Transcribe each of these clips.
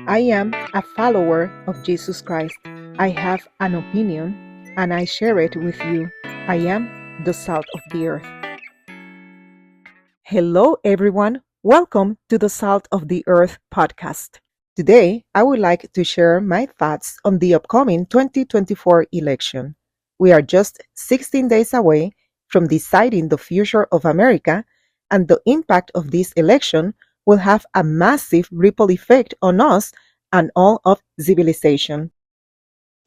I am a follower of Jesus Christ. I have an opinion and I share it with you. I am the salt of the earth. Hello, everyone. Welcome to the Salt of the Earth podcast. Today, I would like to share my thoughts on the upcoming 2024 election. We are just 16 days away from deciding the future of America, and the impact of this election will have a massive ripple effect on us and all of civilization.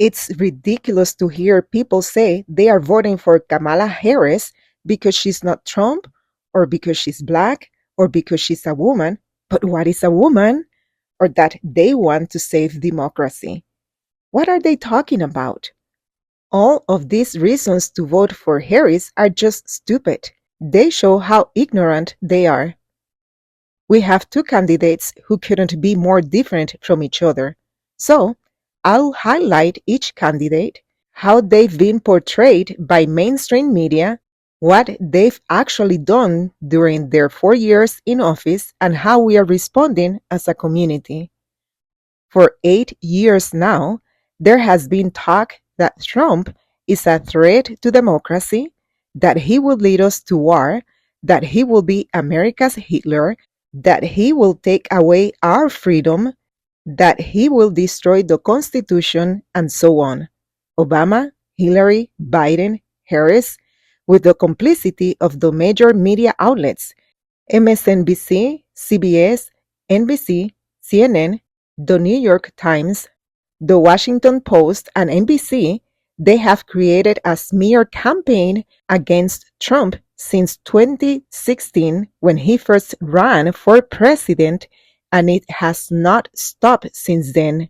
It's ridiculous to hear people say they are voting for Kamala Harris because she's not Trump, or because she's black, or because she's a woman. But what is a woman? Or that they want to save democracy. What are they talking about? All of these reasons to vote for Harris are just stupid. They show how ignorant they are. We have two candidates who couldn't be more different from each other. So, I'll highlight each candidate, how they've been portrayed by mainstream media, what they've actually done during their 4 years in office, and how we are responding as a community. For 8 years now, there has been talk that Trump is a threat to democracy, that he will lead us to war, that he will be America's Hitler, that he will take away our freedom, that he will destroy the Constitution, and so on. Obama, Hillary, Biden, Harris, with the complicity of the major media outlets, MSNBC, CBS, NBC, CNN, the New York Times, the Washington Post, and NBC, they have created a smear campaign against Trump since 2016 when he first ran for president, and it has not stopped since then.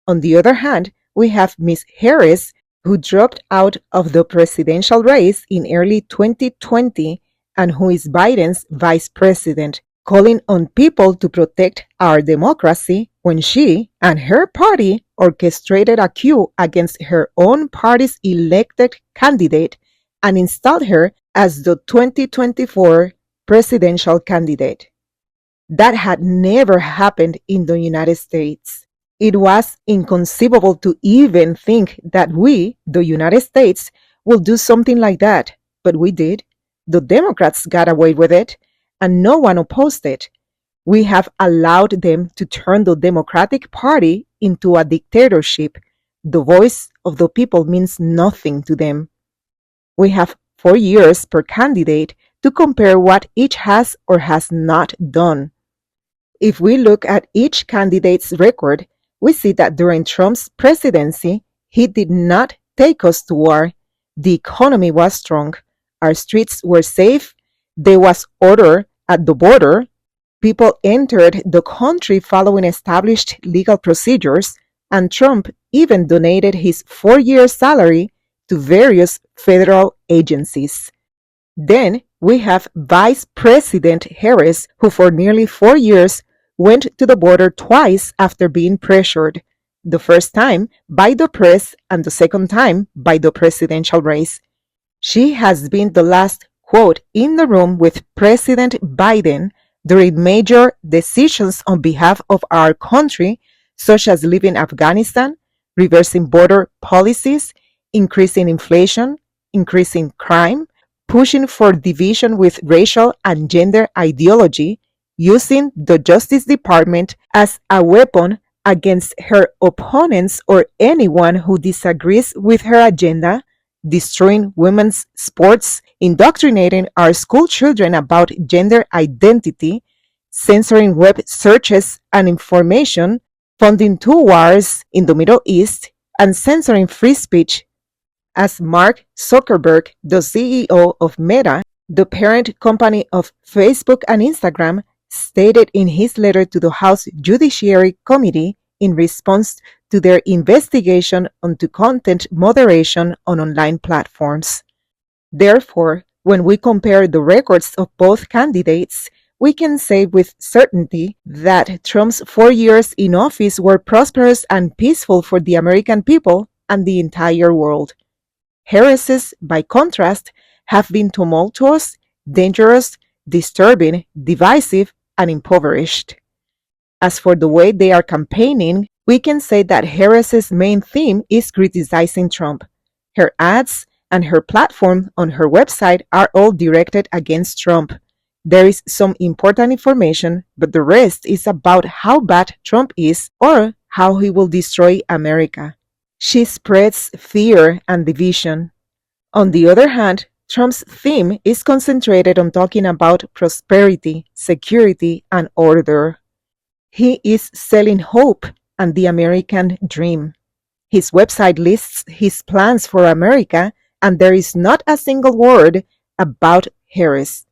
On the other hand, we have Ms. Harris, who dropped out of the presidential race in early 2020 and who is Biden's vice president, calling on people to protect our democracy when she and her party orchestrated a coup against her own party's elected candidate and installed her as the 2024 presidential candidate. That had never happened in the United States. It was inconceivable to even think that we, the United States, will do something like that, but we did. The Democrats got away with it, and no one opposed it. We have allowed them to turn the Democratic Party into a dictatorship. The voice of the people means nothing to them. We have 4 years per candidate to compare what each has or has not done. If we look at each candidate's record, we see that during Trump's presidency, he did not take us to war. The economy was strong. Our streets were safe. There was order at the border. People entered the country following established legal procedures, and Trump even donated his 4-year salary to various federal agencies. Then we have Vice President Harris, who for nearly 4 years went to the border twice after being pressured, the first time by the press and the second time by the presidential race. She has been the last, quote, in the room with President Biden during major decisions on behalf of our country, such as leaving Afghanistan, reversing border policies, increasing inflation, increasing crime, pushing for division with racial and gender ideology, using the Justice Department as a weapon against her opponents or anyone who disagrees with her agenda, destroying women's sports, indoctrinating our school children about gender identity, censoring web searches and information, funding 2 wars in the Middle East, and censoring free speech. As Mark Zuckerberg, the CEO of Meta, the parent company of Facebook and Instagram, stated in his letter to the House Judiciary Committee in response to their investigation into content moderation on online platforms. Therefore, when we compare the records of both candidates, we can say with certainty that Trump's 4 years in office were prosperous and peaceful for the American people and the entire world. Harris's, by contrast, have been tumultuous, dangerous, disturbing, divisive, and impoverished. As for the way they are campaigning, we can say that Harris's main theme is criticizing Trump. Her ads and her platform on her website are all directed against Trump. There is some important information, but the rest is about how bad Trump is or how he will destroy America. She spreads fear and division. On the other hand, Trump's theme is concentrated on talking about prosperity, security, and order. He is selling hope and the American dream. His website lists his plans for America, and there is not a single word about Harris.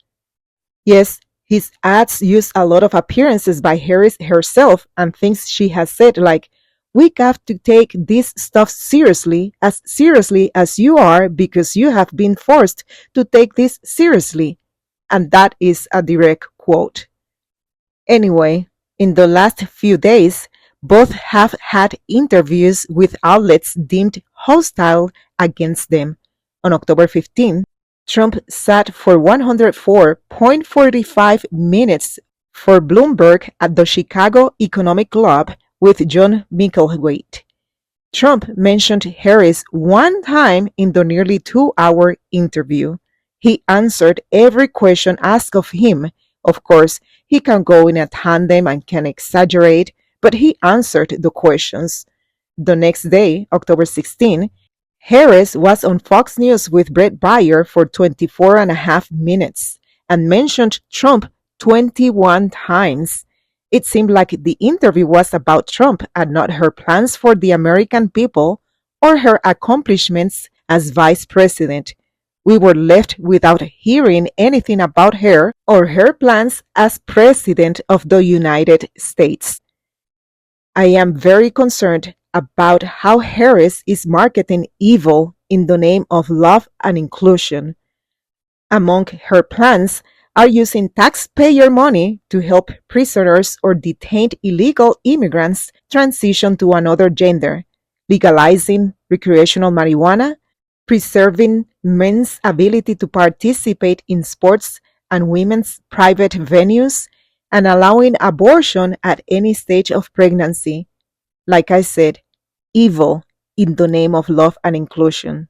Yes, his ads use a lot of appearances by Harris herself and things she has said, like, we have to take this stuff seriously as you are because you have been forced to take this seriously. And that is a direct quote. Anyway, in the last few days, both have had interviews with outlets deemed hostile against them. On October 15, Trump sat for 104.45 minutes for Bloomberg at the Chicago Economic Club with John Micklethwait. Trump mentioned Harris one time in the nearly 2-hour interview. He answered every question asked of him. Of course, he can go in a tandem and can exaggerate, but he answered the questions. The next day, October 16, Harris was on Fox News with Brett Baier for 24 and a half minutes and mentioned Trump 21 times. It seemed like the interview was about Trump and not her plans for the American people or her accomplishments as vice president. We were left without hearing anything about her or her plans as president of the United States. I am very concerned about how Harris is marketing evil in the name of love and inclusion. Among her plans are using taxpayer money to help prisoners or detained illegal immigrants transition to another gender, legalizing recreational marijuana, preserving men's ability to participate in sports and women's private venues, and allowing abortion at any stage of pregnancy. Like I said, evil in the name of love and inclusion.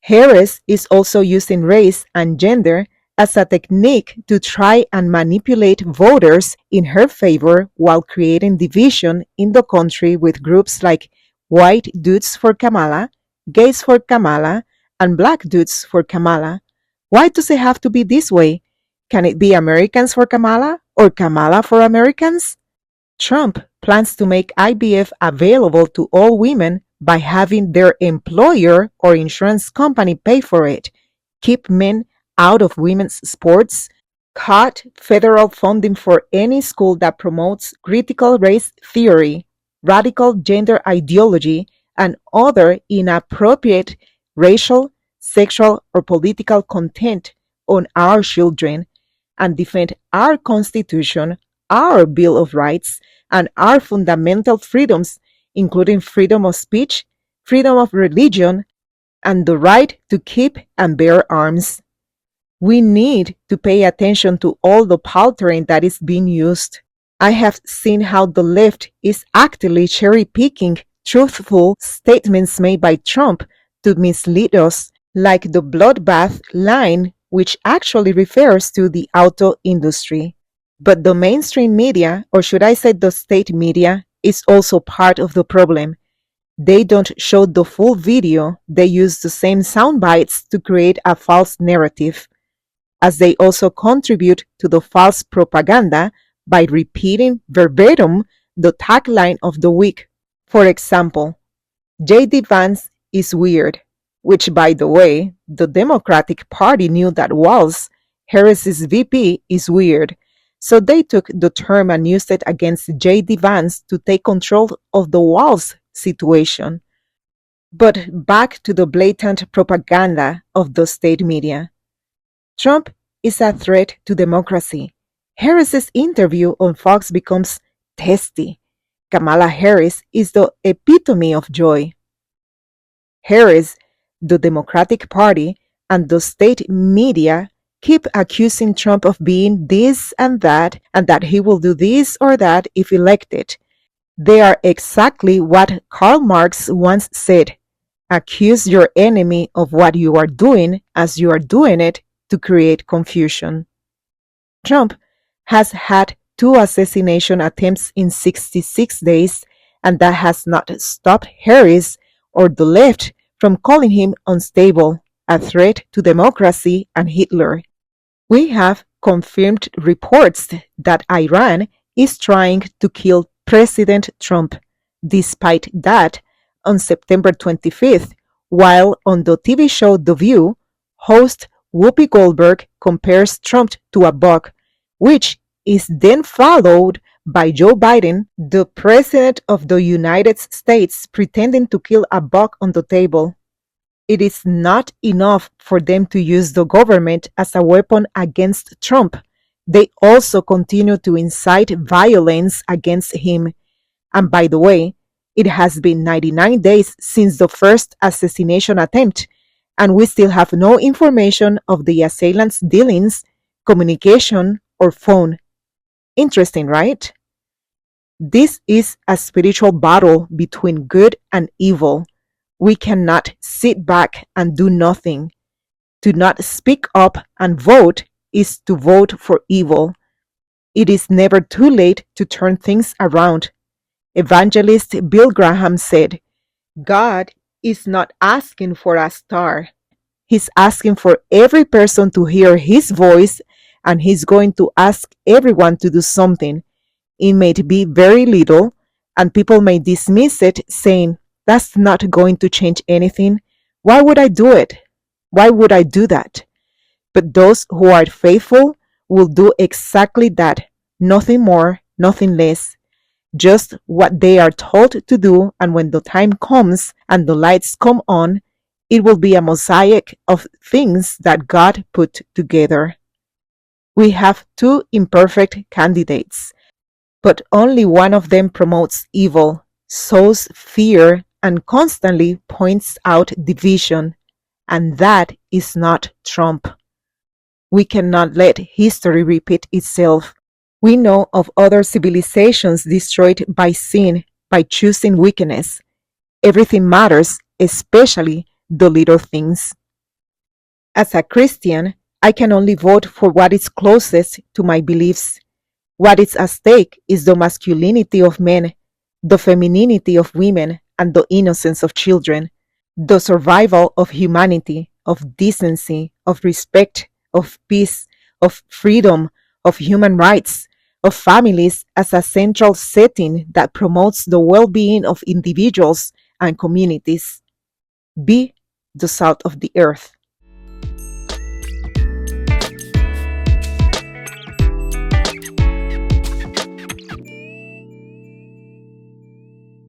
Harris is also using race and gender as a technique to try and manipulate voters in her favor while creating division in the country with groups like White Dudes for Kamala, Gays for Kamala, and Black Dudes for Kamala. Why does it have to be this way? Can it be Americans for Kamala or Kamala for Americans? Trump plans to make IVF available to all women by having their employer or insurance company pay for it, keep men out of women's sports, cut federal funding for any school that promotes critical race theory, radical gender ideology, and other inappropriate racial, sexual, or political content on our children, and defend our Constitution, our Bill of Rights, and our fundamental freedoms, including freedom of speech, freedom of religion, and the right to keep and bear arms. We need to pay attention to all the paltering that is being used. I have seen how the left is actively cherry-picking truthful statements made by Trump to mislead us, like the bloodbath line, which actually refers to the auto industry. But the mainstream media, or should I say the state media, is also part of the problem. They don't show the full video, they use the same sound bites to create a false narrative, as they also contribute to the false propaganda by repeating verbatim the tagline of the week. For example, J.D. Vance is weird, which, by the way, the Democratic Party knew that was. Harris's VP is weird. So they took the term and used it against J.D. Vance to take control of the Walz situation. But back to the blatant propaganda of the state media. Trump is a threat to democracy. Harris's interview on Fox becomes testy. Kamala Harris is the epitome of joy. Harris, the Democratic Party, and the state media keep accusing Trump of being this and that he will do this or that if elected. They are exactly what Karl Marx once said: accuse your enemy of what you are doing as you are doing it to create confusion. Trump has had two assassination attempts in 66 days, and that has not stopped Harris or the left from calling him unstable, a threat to democracy, and Hitler. We have confirmed reports that Iran is trying to kill President Trump. Despite that, on September 25th, while on the TV show The View, host Whoopi Goldberg compares Trump to a bug, which is then followed by Joe Biden, the President of the United States, pretending to kill a bug on the table. It is not enough for them to use the government as a weapon against Trump. They also continue to incite violence against him. And by the way, it has been 99 days since the first assassination attempt, and we still have no information of the assailant's dealings, communication, or phone. Interesting, right? This is a spiritual battle between good and evil. We cannot sit back and do nothing. To not speak up and vote is to vote for evil. It is never too late to turn things around. Evangelist Bill Graham said, God is not asking for a star. He's asking for every person to hear his voice, and he's going to ask everyone to do something. It may be very little, and people may dismiss it, saying, that's not going to change anything. Why would I do it? Why would I do that? But those who are faithful will do exactly that. Nothing more, nothing less. Just what they are told to do, and when the time comes and the lights come on, it will be a mosaic of things that God put together. We have two imperfect candidates, but only one of them promotes evil, sows fear, and constantly points out division, and that is not Trump. We cannot let history repeat itself. We know of other civilizations destroyed by sin, by choosing wickedness. Everything matters, especially the little things. As a Christian, I can only vote for what is closest to my beliefs. What is at stake is the masculinity of men, the femininity of women, and the innocence of children, the survival of humanity, of decency, of respect, of peace, of freedom, of human rights, of families as a central setting that promotes the well-being of individuals and communities. Be the salt of the earth.